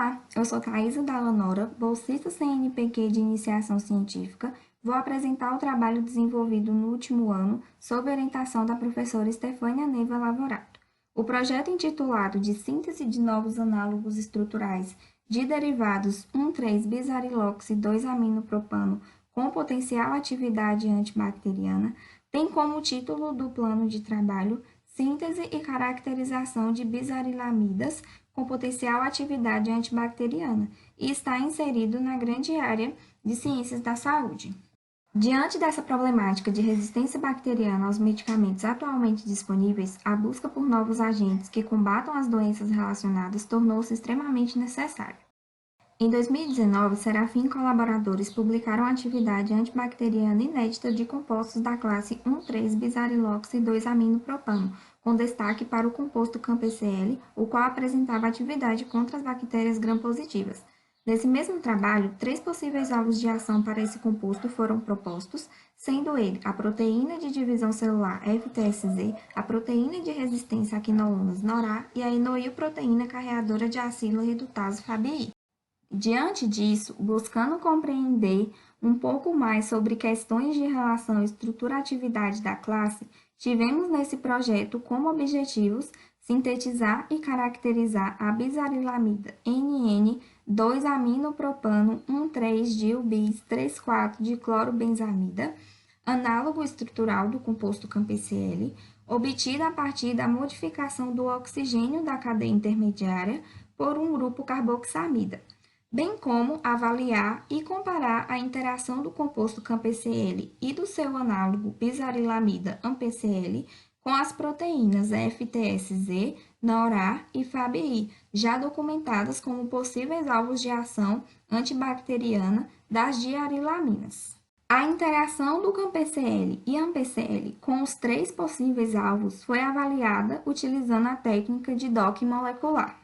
Olá, eu sou Thaisa Dallanora, bolsista CNPq de Iniciação Científica. Vou apresentar o trabalho desenvolvido no último ano sob orientação da professora Estefânia Neiva Lavorato. O projeto intitulado de Síntese de Novos Análogos Estruturais de Derivados 1,3-bisarilox e 2-aminopropano com potencial atividade antibacteriana tem como título do plano de trabalho Síntese e caracterização de bisarilamidas com potencial atividade antibacteriana e está inserido na grande área de ciências da saúde. Diante dessa problemática de resistência bacteriana aos medicamentos atualmente disponíveis, a busca por novos agentes que combatam as doenças relacionadas tornou-se extremamente necessária. Em 2019, Serafim e colaboradores publicaram a atividade antibacteriana inédita de compostos da classe 1,3-bisarilox e 2-aminopropano, com destaque para o composto CAM-PCl, o qual apresentava atividade contra as bactérias gram-positivas. Nesse mesmo trabalho, 3 possíveis alvos de ação para esse composto foram propostos, sendo ele a proteína de divisão celular FTSZ, a proteína de resistência a quinolonas NORA e a inoilproteína carreadora de acila redutase FABI. Diante disso, buscando compreender um pouco mais sobre questões de relação estrutura-atividade da classe, tivemos nesse projeto como objetivos sintetizar e caracterizar a bisarilamida NN2-aminopropano 1,3-dil-bis-3,4-diclorobenzamida, análogo estrutural do composto CAM-PCl, obtida a partir da modificação do oxigênio da cadeia intermediária por um grupo carboxamida, bem como avaliar e comparar a interação do composto CAM-PCl e do seu análogo bisarilamida AMPCL com as proteínas FTSZ, NORA e FABI, já documentadas como possíveis alvos de ação antibacteriana das diarilaminas. A interação do CAM-PCl e AMPCL com os 3 possíveis alvos foi avaliada utilizando a técnica de docking molecular.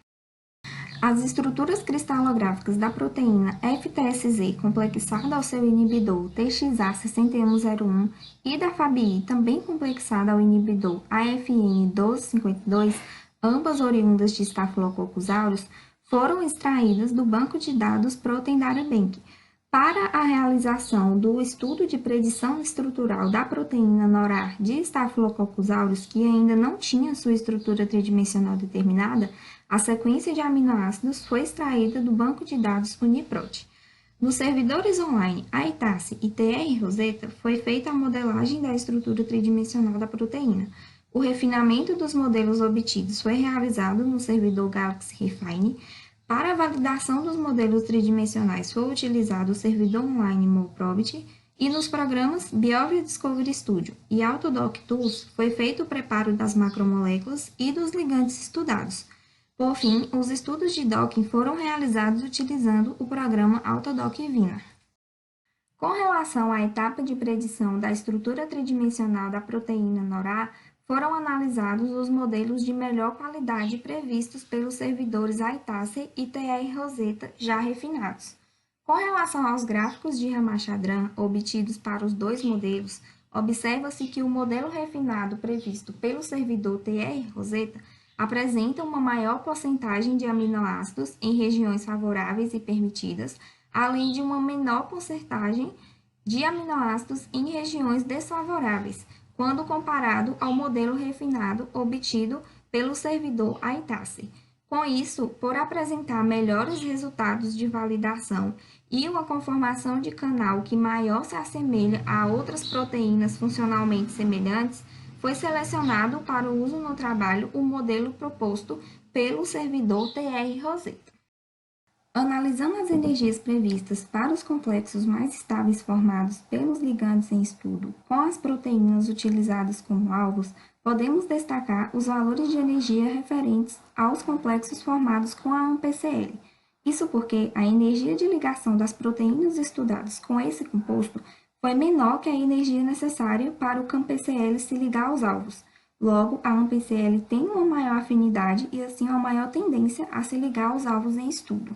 As estruturas cristalográficas da proteína FTSZ complexada ao seu inibidor TXA6101 e da FABI também complexada ao inibidor AFN1252, ambas oriundas de Staphylococcus aureus, foram extraídas do banco de dados Protein Data Bank. Para a realização do estudo de predição estrutural da proteína NORAR de Staphylococcus aureus, que ainda não tinha sua estrutura tridimensional determinada, a sequência de aminoácidos foi extraída do banco de dados UniProt. Nos servidores online AITASE e TR-Rosetta foi feita a modelagem da estrutura tridimensional da proteína. O refinamento dos modelos obtidos foi realizado no servidor Galaxy Refine. Para a validação dos modelos tridimensionais foi utilizado o servidor online MolProbit e nos programas BioVia Discovery Studio e Autodoc Tools foi feito o preparo das macromoléculas e dos ligandes estudados. Por fim, os estudos de docking foram realizados utilizando o programa Autodoc Vina. Com relação à etapa de predição da estrutura tridimensional da proteína NORA, foram analisados os modelos de melhor qualidade previstos pelos servidores AITASE e TR-Rosetta já refinados. Com relação aos gráficos de Ramachandran obtidos para os 2 modelos, observa-se que o modelo refinado previsto pelo servidor TR-Rosetta apresenta uma maior porcentagem de aminoácidos em regiões favoráveis e permitidas, além de uma menor porcentagem de aminoácidos em regiões desfavoráveis, quando comparado ao modelo refinado obtido pelo servidor AITASE. Com isso, por apresentar melhores resultados de validação e uma conformação de canal que maior se assemelha a outras proteínas funcionalmente semelhantes, foi selecionado para o uso no trabalho o modelo proposto pelo servidor TR-Rosetta. Analisando as energias previstas para os complexos mais estáveis formados pelos ligandes em estudo com as proteínas utilizadas como alvos, podemos destacar os valores de energia referentes aos complexos formados com a AMPCL. Isso porque a energia de ligação das proteínas estudadas com esse composto foi menor que a energia necessária para o CAM-PCl se ligar aos alvos. Logo, a AMPCL tem uma maior afinidade e, assim, uma maior tendência a se ligar aos alvos em estudo.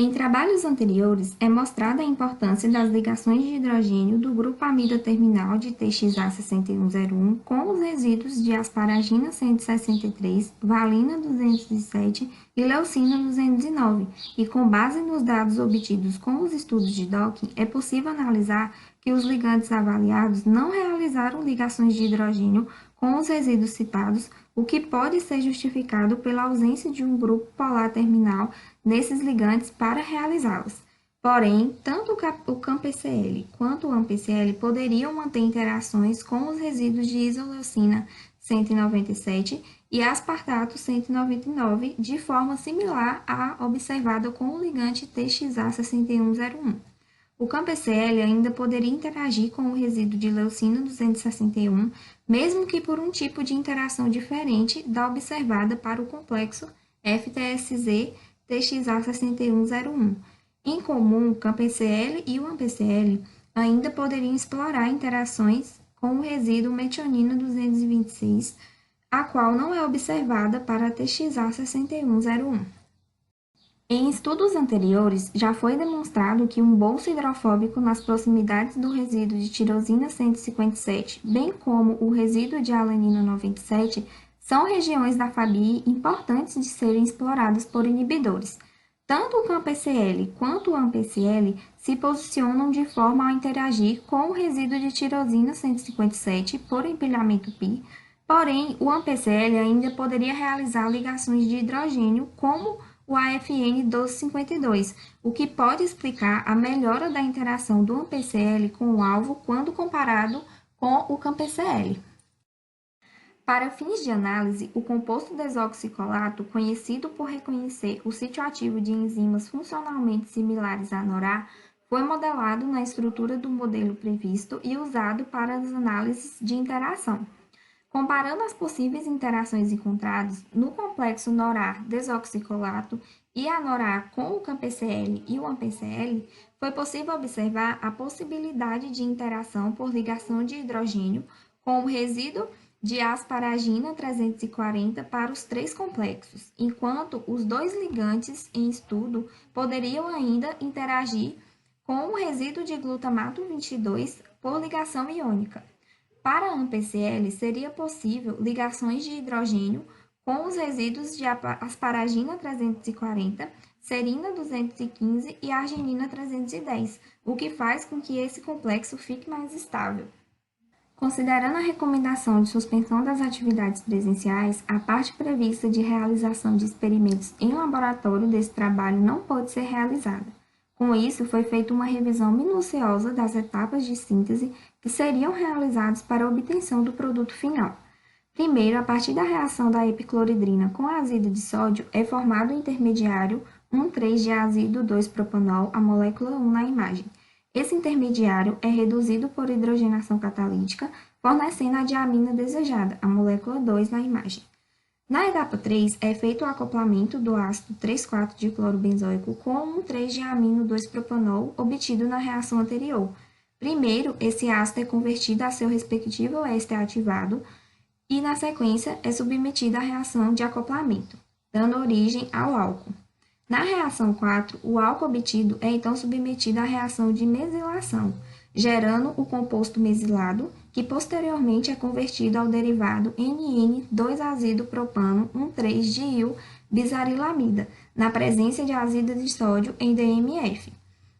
Em trabalhos anteriores, é mostrada a importância das ligações de hidrogênio do grupo amida terminal de TXA6101 com os resíduos de asparagina 163, valina 207 e leucina 209, e com base nos dados obtidos com os estudos de Docking, é possível analisar que os ligantes avaliados não realizaram ligações de hidrogênio com os resíduos citados, o que pode ser justificado pela ausência de um grupo polar terminal nesses ligantes para realizá-las. Porém, tanto o CAMPCL quanto o AMPCL poderiam manter interações com os resíduos de isoleucina 197 e aspartato 199 de forma similar à observada com o ligante TXA6101. O CAMPCL ainda poderia interagir com o resíduo de leucina 261, mesmo que por um tipo de interação diferente da observada para o complexo FTSZ TXA6101. Em comum, o CAMPCL e o AMPCL ainda poderiam explorar interações com o resíduo metionina 226, a qual não é observada para a TXA6101. Em estudos anteriores, já foi demonstrado que um bolso hidrofóbico nas proximidades do resíduo de tirosina 157, bem como o resíduo de alanina 97, são regiões da FABI importantes de serem exploradas por inibidores. Tanto o CAMPCL quanto o AMPCL se posicionam de forma a interagir com o resíduo de tirosina 157 por empilhamento pi, porém, o AMPCL ainda poderia realizar ligações de hidrogênio como o AFN 1252, o que pode explicar a melhora da interação do AMPCL com o alvo quando comparado com o CAMPCL. Para fins de análise, o composto desoxicolato, conhecido por reconhecer o sítio ativo de enzimas funcionalmente similares à NORA, foi modelado na estrutura do modelo previsto e usado para as análises de interação. Comparando as possíveis interações encontradas no complexo NORA-desoxicolato e a NORA com o CAMPCL e o AMPCL, foi possível observar a possibilidade de interação por ligação de hidrogênio com o resíduo de asparagina 340 para os três complexos, enquanto os dois ligantes em estudo poderiam ainda interagir com o resíduo de glutamato 22 por ligação iônica. Para a AMPCL, seria possível ligações de hidrogênio com os resíduos de asparagina 340, serina 215 e arginina 310, o que faz com que esse complexo fique mais estável. Considerando a recomendação de suspensão das atividades presenciais, a parte prevista de realização de experimentos em laboratório desse trabalho não pôde ser realizada. Com isso, foi feita uma revisão minuciosa das etapas de síntese que seriam realizadas para a obtenção do produto final. Primeiro, a partir da reação da epicloridrina com ácido de sódio, é formado o intermediário 1,3-diazido-2-propanol, a molécula 1 na imagem. Esse intermediário é reduzido por hidrogenação catalítica, fornecendo a diamina desejada, a molécula 2 na imagem. Na etapa 3, é feito o acoplamento do ácido 3,4-diclorobenzoico com 1,3-diamino-2-propanol obtido na reação anterior. Primeiro, esse ácido é convertido a seu respectivo éster ativado e, na sequência, é submetido à reação de acoplamento, dando origem ao álcool. Na reação 4, o álcool obtido é então submetido à reação de mesilação, gerando o composto mesilado, que posteriormente é convertido ao derivado NN2-azido-propano 1,3-diil-bisarilamida, na presença de ácido de sódio em DMF.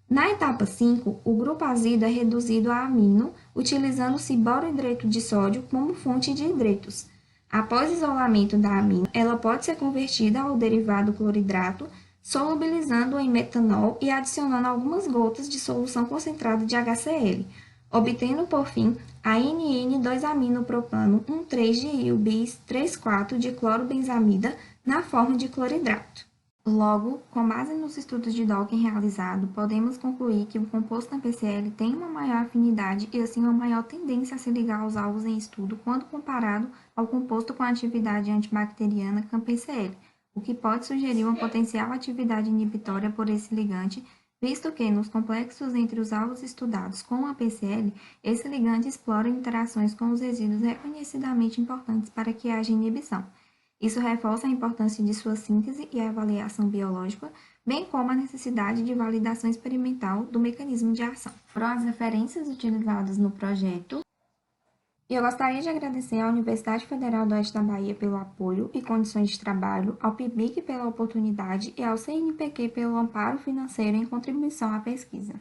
Na etapa 5, o grupo azido é reduzido a amino, utilizando-se borohidreto de sódio como fonte de hidretos. Após isolamento da amina, ela pode ser convertida ao derivado cloridrato, solubilizando em metanol e adicionando algumas gotas de solução concentrada de HCl, obtendo, por fim, a NN2-aminopropano 1,3-diil-bis-3,4-diclorobenzamida na forma de cloridrato. Logo, com base nos estudos de Docking realizados, podemos concluir que o composto AMPCL tem uma maior afinidade e, assim, uma maior tendência a se ligar aos alvos em estudo quando comparado ao composto com atividade antibacteriana CAMPCL, o que pode sugerir uma potencial atividade inibitória por esse ligante, visto que, nos complexos entre os alvos estudados com a PCL, esse ligante explora interações com os resíduos reconhecidamente importantes para que haja inibição. Isso reforça a importância de sua síntese e avaliação biológica, bem como a necessidade de validação experimental do mecanismo de ação. Foram as referências utilizadas no projeto. E eu gostaria de agradecer à Universidade Federal do Oeste da Bahia pelo apoio e condições de trabalho, ao PIBIC pela oportunidade e ao CNPq pelo amparo financeiro em contribuição à pesquisa.